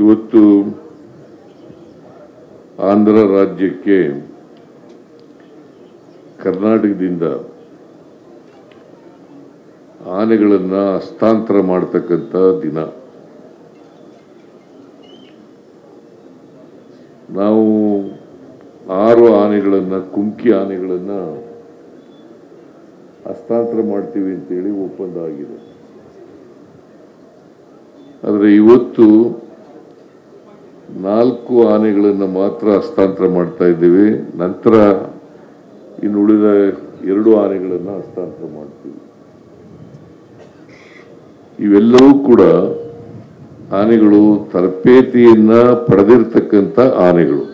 ಇವತ್ತು ಆಂಧ್ರ ರಾಜ್ಯಕ್ಕೆ ಕರ್ನಾಟಕದಿಂದ ಆನೆಗಳನ್ನು ಹಸ್ತಾಂತರ ಮಾಡತಕ್ಕಂಥ ದಿನ. ನಾವು 6 ಆನೆಗಳನ್ನು, ಕುಮ್ಕಿ ಆನೆಗಳನ್ನು ಹಸ್ತಾಂತರ ಮಾಡ್ತೀವಿ ಅಂತೇಳಿ ಒಪ್ಪಂದ ಆಗಿದೆ. ಆದರೆ ಇವತ್ತು 4 ಆನೆಗಳನ್ನು ಮಾತ್ರ ಹಸ್ತಾಂತರ ಮಾಡ್ತಾ ಇದ್ದೀವಿ. ನಂತರ ಇನ್ನು ಉಳಿದ 2 ಆನೆಗಳನ್ನು ಹಸ್ತಾಂತರ ಮಾಡ್ತೀವಿ. ಇವೆಲ್ಲವೂ ಕೂಡ ಆನೆಗಳು ತರಬೇತಿಯನ್ನ ಪಡೆದಿರ್ತಕ್ಕಂಥ ಆನೆಗಳು,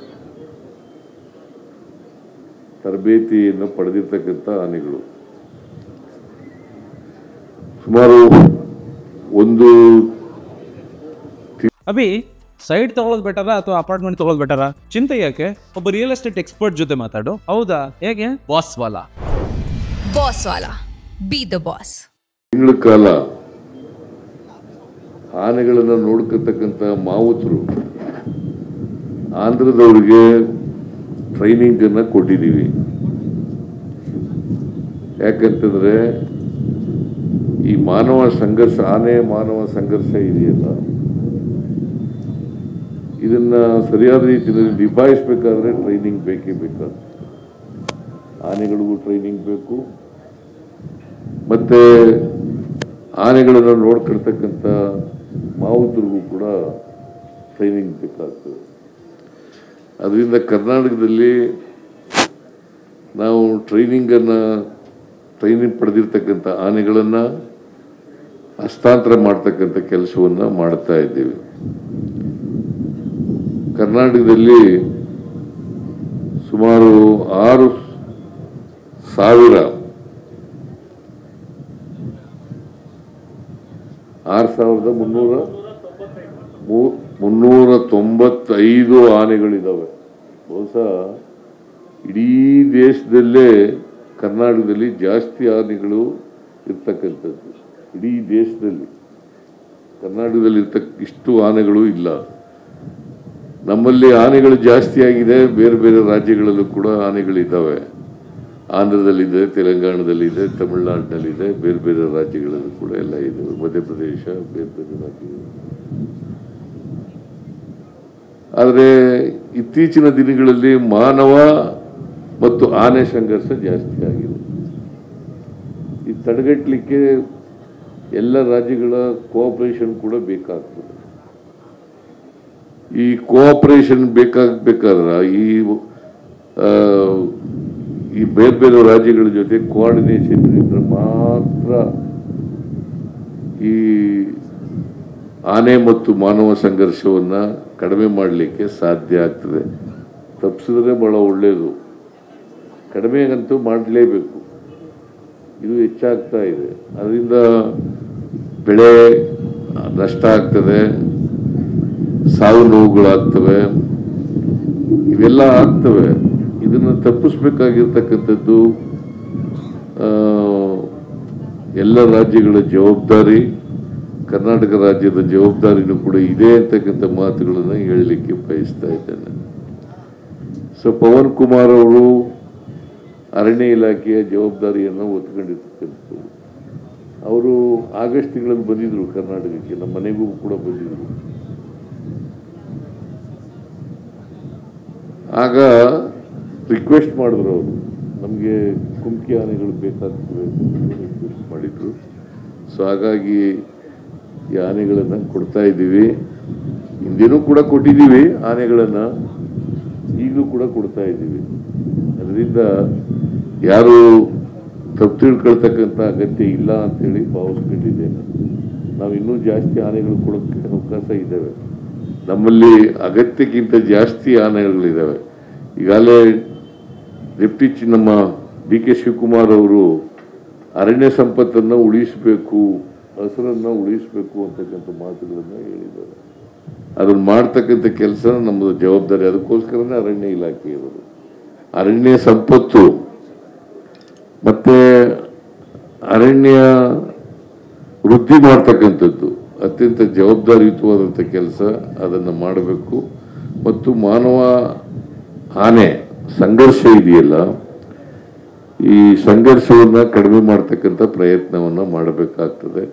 ತರಬೇತಿಯನ್ನು ಪಡೆದಿರ್ತಕ್ಕಂಥ ಆನೆಗಳು. ಸುಮಾರು ಒಂದು ಅಭಿ ಸೈಡ್ ತಗೊಳ್ಳೋದು ಬೆಟರಾ ಅಥವಾ ಅಪಾರ್ಟ್ಮೆಂಟ್ ತಗೊಳ್ಳೋದು ಬೆಟರಾ? ಚಿಂತೆ ಯಾಕೆ, ಒಬ್ಬ ರಿಯಲ್ ಎಸ್ಟೇಟ್ ಎಕ್ಸ್ಪರ್ಟ್ ಜೊತೆ ಮಾತಾಡು. ಹೌದಾ? ಹೇಗೆ? Boss Vala B the boss. ತಿಂಗಳ ಕಾಲ ಆನೆಗಳನ್ನ ನೋಡ್ಕೊತಕ್ಕಂಥ ಮಾವುತರು ಆಂಧ್ರದವರಿಗೆ ಟ್ರೈನಿಂಗ್ ಅನ್ನ ಕೊಟ್ಟಿದ್ದೀವಿ. ಯಾಕಂತಂದ್ರೆ ಈ ಮಾನವ ಸಂಘರ್ಷ, ಆನೆ ಮಾನವ ಸಂಘರ್ಷ ಇದೆಯಲ್ಲ, ಇದನ್ನ ಸರಿಯಾದ ರೀತಿಯಲ್ಲಿ ನಿಭಾಯಿಸಬೇಕಾದ್ರೆ ಟ್ರೈನಿಂಗ್ ಬೇಕೇ ಬೇಕಾಗ್ತದೆ. ಆನೆಗಳಿಗೂ ಟ್ರೈನಿಂಗ್ ಬೇಕು, ಮತ್ತೆ ಆನೆಗಳನ್ನು ನೋಡ್ಕೊಳ್ತಕ್ಕಂಥ ಮಾವುತರಿಗೂ ಕೂಡ ಟ್ರೈನಿಂಗ್ ಬೇಕಾಗ್ತದೆ. ಅದರಿಂದ ಕರ್ನಾಟಕದಲ್ಲಿ ನಾವು ಟ್ರೈನಿಂಗ್ ಪಡೆದಿರ್ತಕ್ಕಂಥ ಆನೆಗಳನ್ನು ಹಸ್ತಾಂತರ ಮಾಡ್ತಕ್ಕಂಥ ಕೆಲಸವನ್ನು ಮಾಡ್ತಾ ಇದ್ದೀವಿ. ಕರ್ನಾಟಕದಲ್ಲಿ ಸುಮಾರು 6,395 ಆನೆಗಳಿದ್ದಾವೆ. ಬಹುಶಃ ಇಡೀ ದೇಶದಲ್ಲೇ ಕರ್ನಾಟಕದಲ್ಲಿ ಜಾಸ್ತಿ ಆನೆಗಳು ಇರ್ತಕ್ಕಂಥದ್ದು. ಇಡೀ ದೇಶದಲ್ಲಿ ಕರ್ನಾಟಕದಲ್ಲಿ ಇಷ್ಟು ಆನೆಗಳು ಇಲ್ಲ. ನಮ್ಮಲ್ಲಿ ಆನೆಗಳು ಜಾಸ್ತಿ ಆಗಿದೆ. ಬೇರೆ ಬೇರೆ ರಾಜ್ಯಗಳಲ್ಲೂ ಕೂಡ ಆನೆಗಳಿದ್ದಾವೆ. ಆಂಧ್ರದಲ್ಲಿದೆ, ತೆಲಂಗಾಣದಲ್ಲಿದೆ, ತಮಿಳುನಾಡಿನಲ್ಲಿದೆ, ಬೇರೆ ಬೇರೆ ರಾಜ್ಯಗಳಲ್ಲೂ ಕೂಡ ಎಲ್ಲ ಇದೆ. ಮಧ್ಯಪ್ರದೇಶ, ಬೇರೆ ಬೇರೆ ರಾಜ್ಯಗಳು. ಆದರೆ ಇತ್ತೀಚಿನ ದಿನಗಳಲ್ಲಿ ಮಾನವ ಮತ್ತು ಆನೆ ಸಂಘರ್ಷ ಜಾಸ್ತಿ ಆಗಿದೆ. ಈ ತಡೆಗಟ್ಟಲಿಕ್ಕೆ ಎಲ್ಲ ರಾಜ್ಯಗಳ ಕೋಆಪರೇಷನ್ ಕೂಡ ಬೇಕಾಗ್ತದೆ. ಈ ಕೋಆಪರೇಷನ್ ಬೇಕಾದ್ರೆ ಈ ಬೇರೆ ಬೇರೆ ರಾಜ್ಯಗಳ ಜೊತೆ ಕೋಆರ್ಡಿನೇಷನ್ ಇದ್ರೆ ಮಾತ್ರ ಈ ಆನೆ ಮತ್ತು ಮಾನವ ಸಂಘರ್ಷವನ್ನ ಕಡಿಮೆ ಮಾಡಲಿಕ್ಕೆ ಸಾಧ್ಯ ಆಗ್ತದೆ. ತಪ್ಪಿಸಿದ್ರೆ ಬಹಳ ಒಳ್ಳೆಯದು. ಕಡಿಮೆಗಂತೂ ಮಾಡಲೇಬೇಕು. ಇದು ಹೆಚ್ಚಾಗ್ತಾ ಇದೆ. ಅದರಿಂದ ಬೆಳೆ ನಷ್ಟ ಆಗ್ತದೆ, ಸಾವು ನೋವುಗಳಾಗ್ತವೆ, ಇವೆಲ್ಲ ಆಗ್ತವೆ. ಇದನ್ನು ತಪ್ಪಿಸ್ಬೇಕಾಗಿರ್ತಕ್ಕಂಥದ್ದು ಎಲ್ಲ ರಾಜ್ಯಗಳ ಜವಾಬ್ದಾರಿ. ಕರ್ನಾಟಕ ರಾಜ್ಯದ ಜವಾಬ್ದಾರಿನೂ ಕೂಡ ಇದೆ ಅಂತಕ್ಕಂಥ ಮಾತುಗಳನ್ನು ಹೇಳಲಿಕ್ಕೆ ಬಯಸ್ತಾ ಇದ್ದೇನೆ. ಸೊ ಪವನ್ ಕುಮಾರ್ ಅವರು ಅರಣ್ಯ ಇಲಾಖೆಯ ಜವಾಬ್ದಾರಿಯನ್ನು ಹೊತ್ಕೊಂಡಿರ್ತಕ್ಕಂಥದ್ದು. ಅವರು ಆಗಸ್ಟ್ ತಿಂಗಳಲ್ಲಿ ಬಂದಿದ್ರು ಕರ್ನಾಟಕಕ್ಕೆ, ನಮ್ಮ ಮನೆಗೂ ಕೂಡ ಬಂದಿದ್ರು. ಆಗ ರಿಕ್ವೆಸ್ಟ್ ಮಾಡಿದ್ರು ಅವರು, ನಮಗೆ ಕುಮ್ಕಿ ಆನೆಗಳು ಬೇಕಾಗ್ತವೆ ಅಂತ ರಿಕ್ವೆಸ್ಟ್ ಮಾಡಿದ್ರು. ಸೊ ಹಾಗಾಗಿ ಈ ಆನೆಗಳನ್ನು ಕೊಡ್ತಾ ಇದ್ದೀವಿ. ಹಿಂದೆನೂ ಕೂಡ ಕೊಟ್ಟಿದ್ದೀವಿ ಆನೆಗಳನ್ನು, ಈಗಲೂ ಕೂಡ ಕೊಡ್ತಾ ಇದ್ದೀವಿ. ಅದರಿಂದ ಯಾರು ತಪ್ಪು ತಿಳ್ಕೊಳ್ತಕ್ಕಂಥ ಅಗತ್ಯ ಇಲ್ಲ ಅಂತೇಳಿ ಭಾವಿಸ್ಕೊಂಡಿದ್ದೇನೆ. ನಾವು ಇನ್ನೂ ಜಾಸ್ತಿ ಆನೆಗಳು ಕೊಡೋಕ್ಕೆ ಅವಕಾಶ ಇದ್ದಾವೆ. ನಮ್ಮಲ್ಲಿ ಅಗತ್ಯಕ್ಕಿಂತ ಜಾಸ್ತಿ ಆನೆಗಳಿದ್ದಾವೆ. ಈಗಾಗಲೇ ಡೆಪ್ಟಿ ನಮ್ಮ ಡಿ.ಕೆ. ಶಿವಕುಮಾರ್ ಅವರು ಅರಣ್ಯ ಸಂಪತ್ತನ್ನು ಉಳಿಸಬೇಕು, ಹಸಿರನ್ನು ಉಳಿಸಬೇಕು ಅಂತಕ್ಕಂಥ ಮಾತುಗಳನ್ನು ಹೇಳಿದ್ದಾರೆ. ಅದನ್ನು ಮಾಡ್ತಕ್ಕಂಥ ಕೆಲಸ ನಮ್ಮದು ಜವಾಬ್ದಾರಿ. ಅದಕ್ಕೋಸ್ಕರನೇ ಅರಣ್ಯ ಇಲಾಖೆ ಇರೋದು. ಅರಣ್ಯ ಸಂಪತ್ತು ಮತ್ತೆ ಅರಣ್ಯ ವೃದ್ಧಿ ಮಾಡ್ತಕ್ಕಂಥದ್ದು, ಅತ್ಯಂತ ಜವಾಬ್ದಾರಿಯುತವಾದಂಥ ಕೆಲಸ, ಅದನ್ನು ಮಾಡಬೇಕು. ಮತ್ತು ಮಾನವ ಆನೆ ಸಂಘರ್ಷ ಇದೆಯಲ್ಲ, ಈ ಸಂಘರ್ಷವನ್ನು ಕಡಿಮೆ ಮಾಡ್ತಕ್ಕಂಥ ಪ್ರಯತ್ನವನ್ನು ಮಾಡಬೇಕಾಗ್ತದೆ.